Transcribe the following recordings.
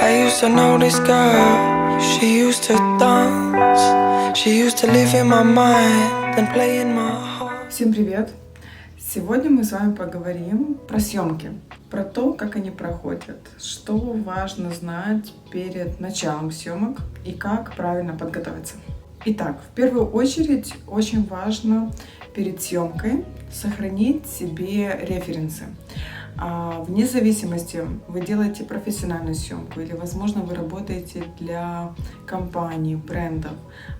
I used to know this girl, she used to dance, she used to live in my mind, then play in my heart. Всем привет! Сегодня мы с вами поговорим про съемки, про то, как они проходят, что важно знать перед началом съемок и как правильно подготовиться. Итак, в первую очередь очень важно перед съемкой сохранить себе референсы. Вне зависимости, вы делаете профессиональную съемку или, возможно, вы работаете для компаний, брендов,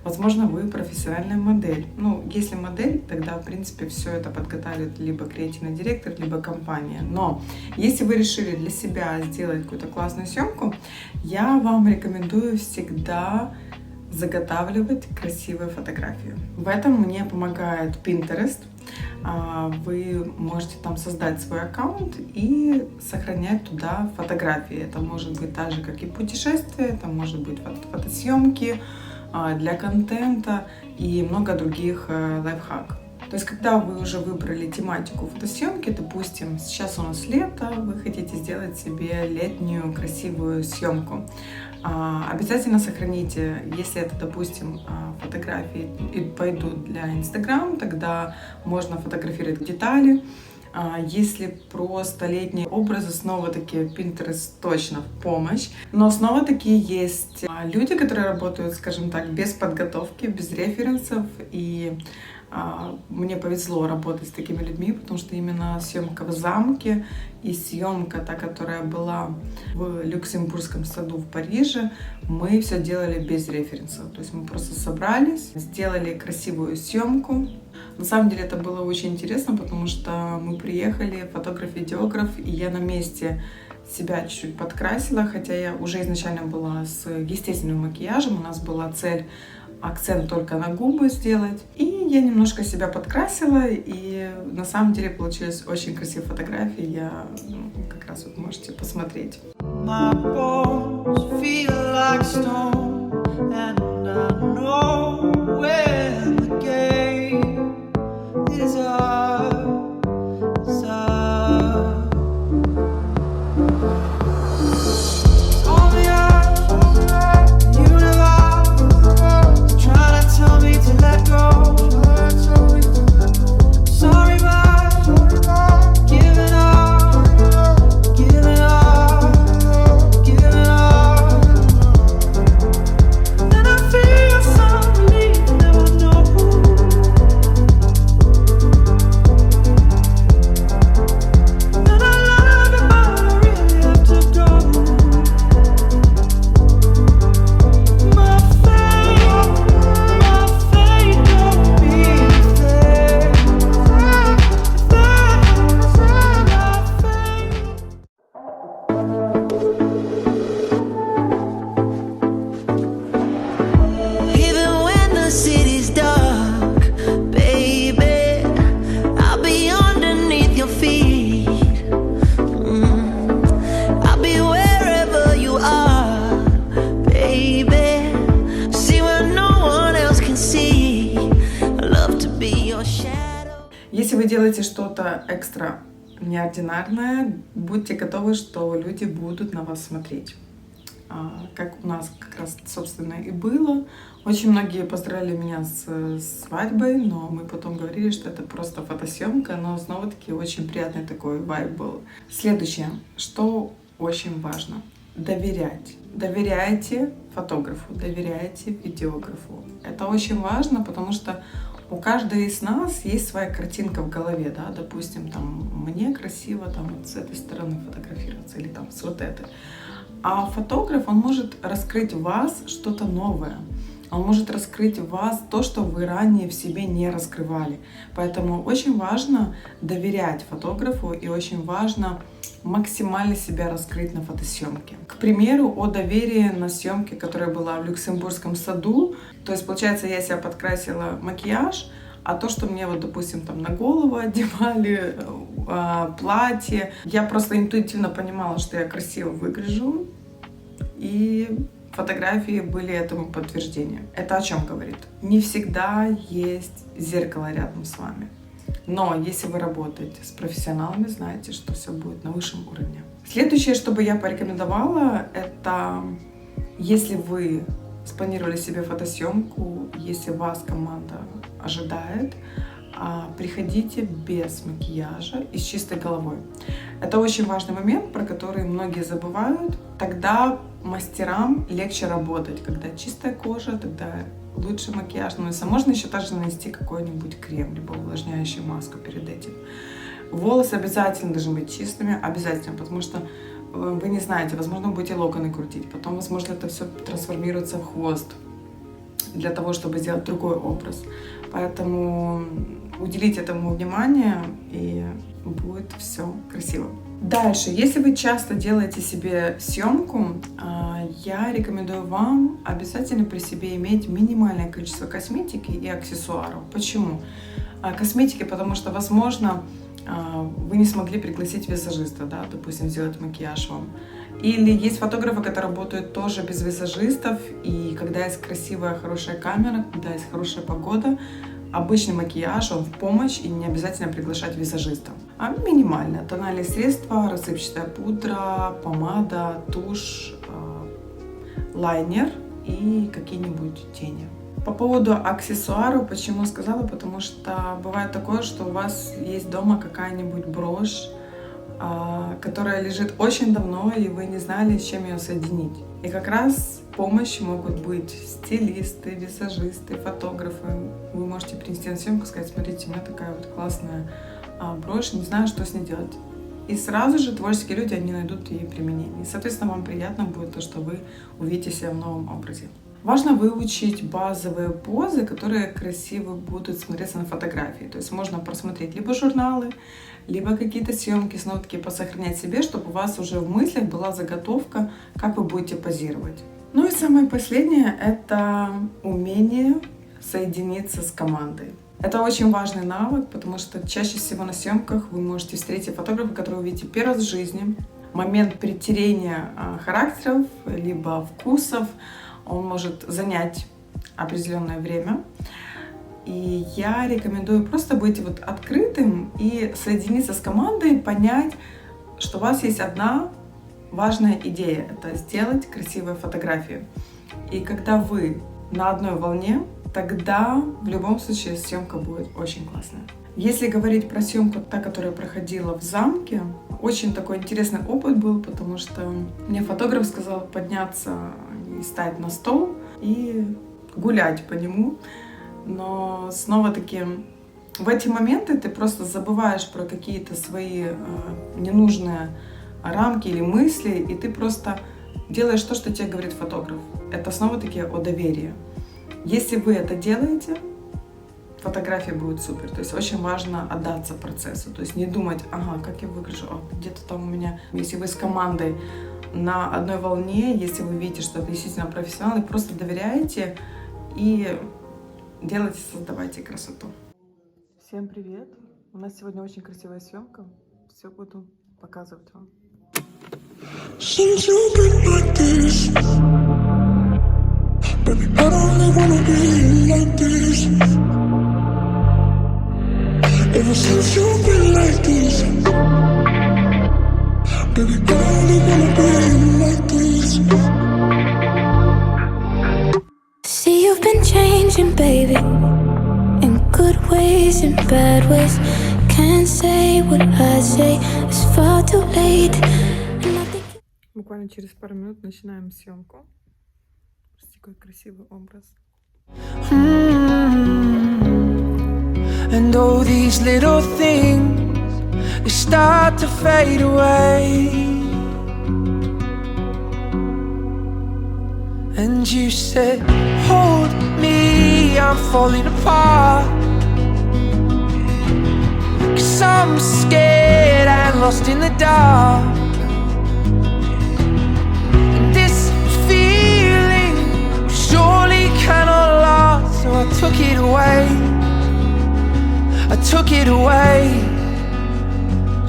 возможно, вы профессиональная модель. Если модель, тогда, в принципе, все это подготавливает либо креативный директор, либо компания. Но если вы решили для себя сделать какую-то классную съемку, я вам рекомендую всегда заготавливать красивые фотографии. В этом мне помогает Pinterest. Вы можете там создать свой аккаунт и сохранять туда фотографии. Это может быть так же, как и путешествия, это может быть фотосъемки для контента и много других лайфхаков. То есть, когда вы уже выбрали тематику фотосъемки, допустим, сейчас у нас лето, вы хотите сделать себе летнюю красивую съемку. Обязательно сохраните, если это, допустим, фотографии пойдут для Instagram, тогда можно фотографировать детали. Если просто летние образы, снова-таки Pinterest точно в помощь. Но снова-таки есть люди, которые работают, скажем так, без подготовки, без референсов. И мне повезло работать с такими людьми, потому что именно съемка в замке и съемка, та, которая была в Люксембургском саду в Париже, мы все делали без референсов. То есть мы просто собрались, сделали красивую съемку. На самом деле это было очень интересно, потому что мы приехали, фотограф-видеограф, и я на месте себя чуть-чуть подкрасила, хотя я уже изначально была с естественным макияжем, у нас была цель акцент только на губы сделать. И я немножко себя подкрасила, и на самом деле получились очень красивые фотографии. Я как раз вот можете посмотреть. Если вы делаете что-то экстра неординарное, будьте готовы, что люди будут на вас смотреть. Как у нас как раз, собственно, и было. Очень многие поздравили меня с свадьбой, но мы потом говорили, что это просто фотосъемка, но снова-таки очень приятный такой вайб был. Следующее, что очень важно. Доверять. Доверяйте фотографу, доверяйте видеографу. Это очень важно, потому что у каждой из нас есть своя картинка в голове, да, допустим, там, мне красиво там вот с этой стороны фотографироваться или там с вот этой. А фотограф, он может раскрыть в вас что-то новое. Он может раскрыть в вас то, что вы ранее в себе не раскрывали. Поэтому очень важно доверять фотографу и очень важно максимально себя раскрыть на фотосъемке. К примеру, о доверии на съемке, которая была в Люксембургском саду. То есть, получается, я себя подкрасила макияж, а то, что мне вот, допустим, там на голову одевали, платье, я просто интуитивно понимала, что я красиво выгляжу, и фотографии были этому подтверждением. Это о чем говорит? Не всегда есть зеркало рядом с вами. Но если вы работаете с профессионалами, знаете, что все будет на высшем уровне. Следующее, что бы я порекомендовала, это если вы спланировали себе фотосъемку, если вас команда ожидает, приходите без макияжа и с чистой головой. Это очень важный момент, про который многие забывают. Тогда мастерам легче работать, когда чистая кожа, тогда лучше макияж наносится. Можно еще также нанести какой-нибудь крем, либо увлажняющую маску перед этим. Волосы обязательно должны быть чистыми, обязательно, потому что вы не знаете, возможно, вы будете локоны крутить, потом, возможно, это все трансформируется в хвост для того, чтобы сделать другой образ. Поэтому уделите этому внимание, и будет все красиво. Дальше, если вы часто делаете себе съемку, я рекомендую вам обязательно при себе иметь минимальное количество косметики и аксессуаров. Почему? Косметики, потому что, возможно, вы не смогли пригласить визажиста, да, допустим, сделать макияж вам. Или есть фотографы, которые работают тоже без визажистов, и когда есть красивая, хорошая камера, когда есть хорошая погода, обычный макияж, он в помощь, и не обязательно приглашать визажиста. А минимально. Тональные средства, рассыпчатая пудра, помада, тушь, лайнер и какие-нибудь тени. По поводу аксессуаров, почему сказала? Потому что бывает такое, что у вас есть дома какая-нибудь брошь, которая лежит очень давно, и вы не знали, с чем ее соединить. И как раз в помощь могут быть стилисты, визажисты, фотографы. Вы можете принести на съемку и сказать: смотрите, у меня такая вот классная брошь, не знаю, что с ней делать. И сразу же творческие люди, они найдут ей применение. И, соответственно, вам приятно будет то, что вы увидите себя в новом образе. Важно выучить базовые позы, которые красиво будут смотреться на фотографии. То есть можно просмотреть либо журналы, либо какие-то съемки, снотки посохранять себе, чтобы у вас уже в мыслях была заготовка, как вы будете позировать. Ну и самое последнее – это умение соединиться с командой. Это очень важный навык, потому что чаще всего на съемках вы можете встретить фотографа, которого увидите первый раз в жизни. Момент перетерения характеров, либо вкусов, он может занять определенное время. И я рекомендую просто быть вот открытым и соединиться с командой, понять, что у вас есть одна важная идея – это сделать красивые фотографии. И когда вы на одной волне, тогда в любом случае съемка будет очень классная. Если говорить про съемку, та, которая проходила в замке, очень такой интересный опыт был, потому что мне фотограф сказал подняться и стать на стол и гулять по нему. Но снова-таки в эти моменты ты просто забываешь про какие-то свои ненужные рамки или мысли, и ты просто делаешь то, что тебе говорит фотограф. Это снова-таки о доверии. Если вы это делаете, фотография будет супер. То есть очень важно отдаться процессу. То есть не думать: ага, как я выгляжу, где-то там у меня. Если вы с командой на одной волне, если вы видите, что это действительно профессионалы, просто доверяете и делайте, создавайте красоту. Всем привет! У нас сегодня очень красивая съемка. Все буду показывать вам. Since you've been like this, baby, I only wanna be like this. Ever since you've been like this, baby, I only wanna be like this. See, you've been changing, baby, in good ways and bad ways. Can't say what I say, it's far too late. Буквально через пару минут начинаем съемку. Такой красивый образ. And all these little things, they start to fade away. And you said, hold me, I'm falling apart. 'Cause I'm scared and lost in the dark. Surely cannot last, so I took it away. I took it away,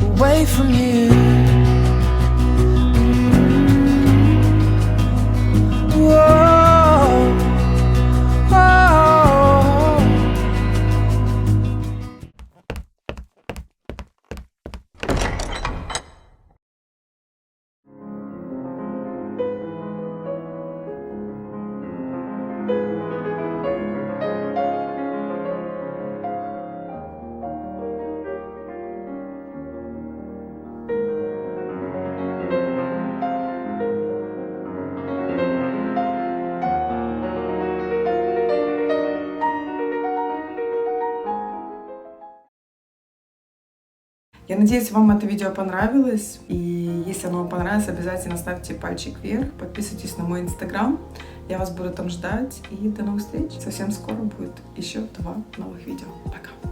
away from you. Whoa. Я надеюсь, вам это видео понравилось. И если оно вам понравилось, обязательно ставьте пальчик вверх, подписывайтесь на мой инстаграм. Я вас буду там ждать. И до новых встреч. Совсем скоро будет еще 2 новых видео. Пока.